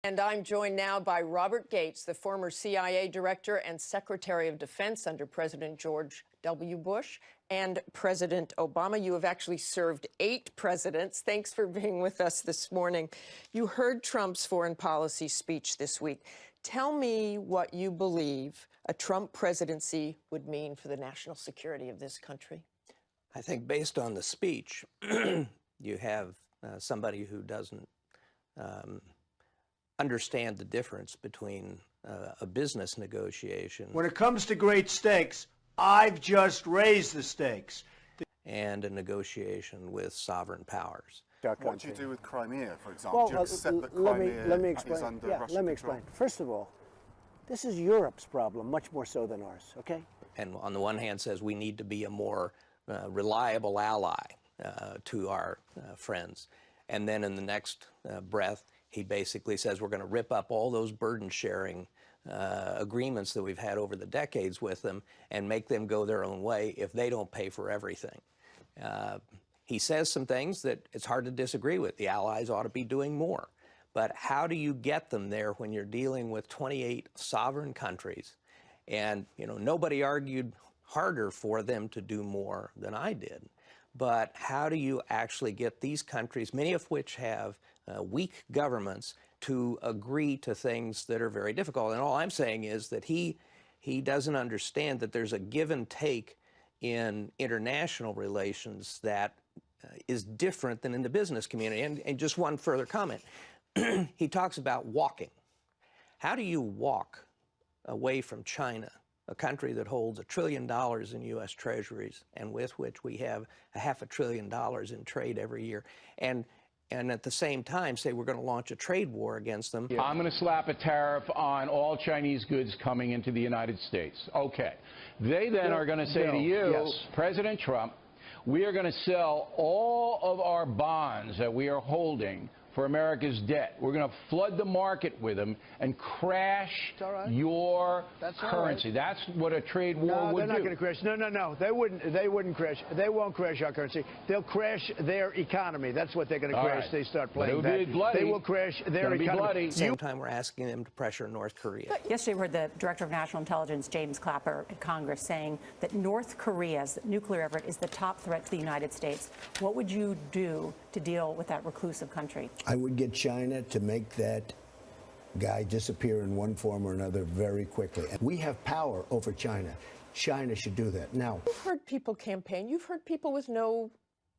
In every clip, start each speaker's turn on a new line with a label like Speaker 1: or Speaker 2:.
Speaker 1: And I'm joined now by Robert Gates, the former CIA director and Secretary of Defense under President George W. Bush and President Obama. You have actually served 8 presidents. Thanks for being with us this morning. You heard Trump's foreign policy speech this week. Tell me what you believe a Trump presidency would mean for the national security of this country.
Speaker 2: I think based on the speech, you have somebody who doesn't understand the difference between a business negotiation.
Speaker 3: When it comes to great stakes, I've just raised the stakes.
Speaker 2: And a negotiation with sovereign powers.
Speaker 4: What do you do with Crimea, for example? Do you accept that Crimea
Speaker 3: let me explain.
Speaker 4: is under
Speaker 3: Yeah,
Speaker 4: Russian
Speaker 3: let me
Speaker 4: control?
Speaker 3: explain. First of all, this is Europe's problem, much more so than ours, okay?
Speaker 2: And on the one hand says we need to be a more reliable ally to our friends. And then in the next breath, he basically says we're going to rip up all those burden-sharing agreements that we've had over the decades with them and make them go their own way if they don't pay for everything. He says some things that it's hard to disagree with. The allies ought to be doing more. But how do you get them there when you're dealing with 28 sovereign countries? And, you know, nobody argued harder for them to do more than I did. But how do you actually get these countries, many of which have weak governments, to agree to things that are very difficult? And all I'm saying is that he doesn't understand that there's a give and take in international relations that is different than in the business community. And just one further comment. He talks about walking. How do you walk away from China, a country that holds $1 trillion in U.S. treasuries and with which we have $500 billion in trade every year, and at the same time say we're going to launch a trade war against them?
Speaker 5: I'm going to slap a tariff on all Chinese goods coming into the United States. Okay. They then are going to say to you, President Trump, we are going to sell all of our bonds that we are holding for America's debt. We're going to flood the market with them and crash your currency. That's what a trade war would do.
Speaker 3: They're not going to crash. No. They wouldn't crash. They won't crash our currency. They'll crash their economy. That's what they're going to crash. They start playing that. They will crash their economy.
Speaker 2: At the same time, we're asking them to pressure North Korea.
Speaker 6: Yesterday, we heard the Director of National Intelligence, James Clapper, at Congress saying that North Korea's nuclear effort is the top threat to the United States. What would you do to deal with that reclusive country?
Speaker 7: I would get China to make that guy disappear in one form or another very quickly. And we have power over China. China should do that. Now,
Speaker 1: You've heard people campaign. You've heard people with no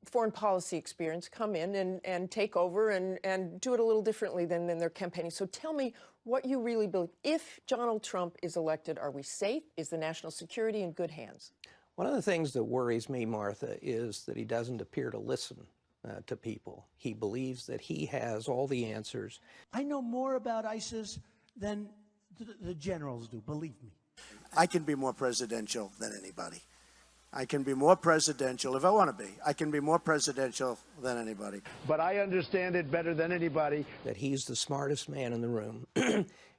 Speaker 1: foreign policy experience come in and take over and do it a little differently than they're campaigning. So tell me what you really believe. If Donald Trump is elected, are we safe? Is the national security in good hands?
Speaker 2: One of the things that worries me, Martha, is that he doesn't appear to listen to people. He believes that he has all the answers.
Speaker 8: I know more about ISIS than the generals do, believe me.
Speaker 3: I can be more presidential than anybody. I can be more presidential if I want to be. I can be more presidential than anybody. But I understand it better than anybody.
Speaker 2: That he's the smartest man in the room.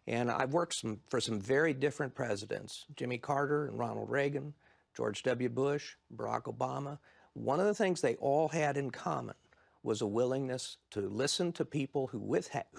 Speaker 2: And I've worked for some very different presidents, Jimmy Carter and Ronald Reagan, George W. Bush, Barack Obama. One of the things they all had in common was a willingness to listen to people who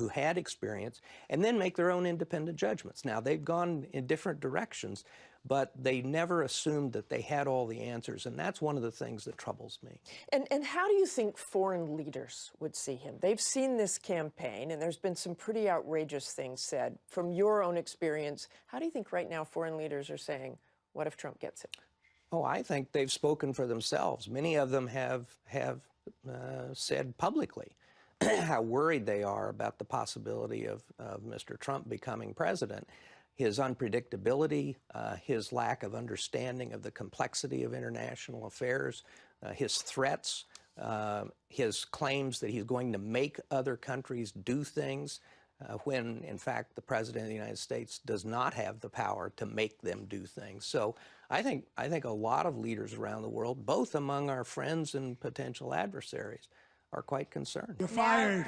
Speaker 2: had experience and then make their own independent judgments. Now, they've gone in different directions, but they never assumed that they had all the answers, and that's one of the things that troubles me.
Speaker 1: And how do you think foreign leaders would see him? They've seen this campaign, and there's been some pretty outrageous things said. From your own experience, how do you think right now foreign leaders are saying, what if Trump gets it?
Speaker 2: Oh, I think they've spoken for themselves. Many of them have said publicly how worried they are about the possibility of Mr. Trump becoming president. His unpredictability, his lack of understanding of the complexity of international affairs, his threats, his claims that he's going to make other countries do things when, in fact, the President of the United States does not have the power to make them do things. So I think a lot of leaders around the world, both among our friends and potential adversaries, are quite concerned.
Speaker 8: You're fired.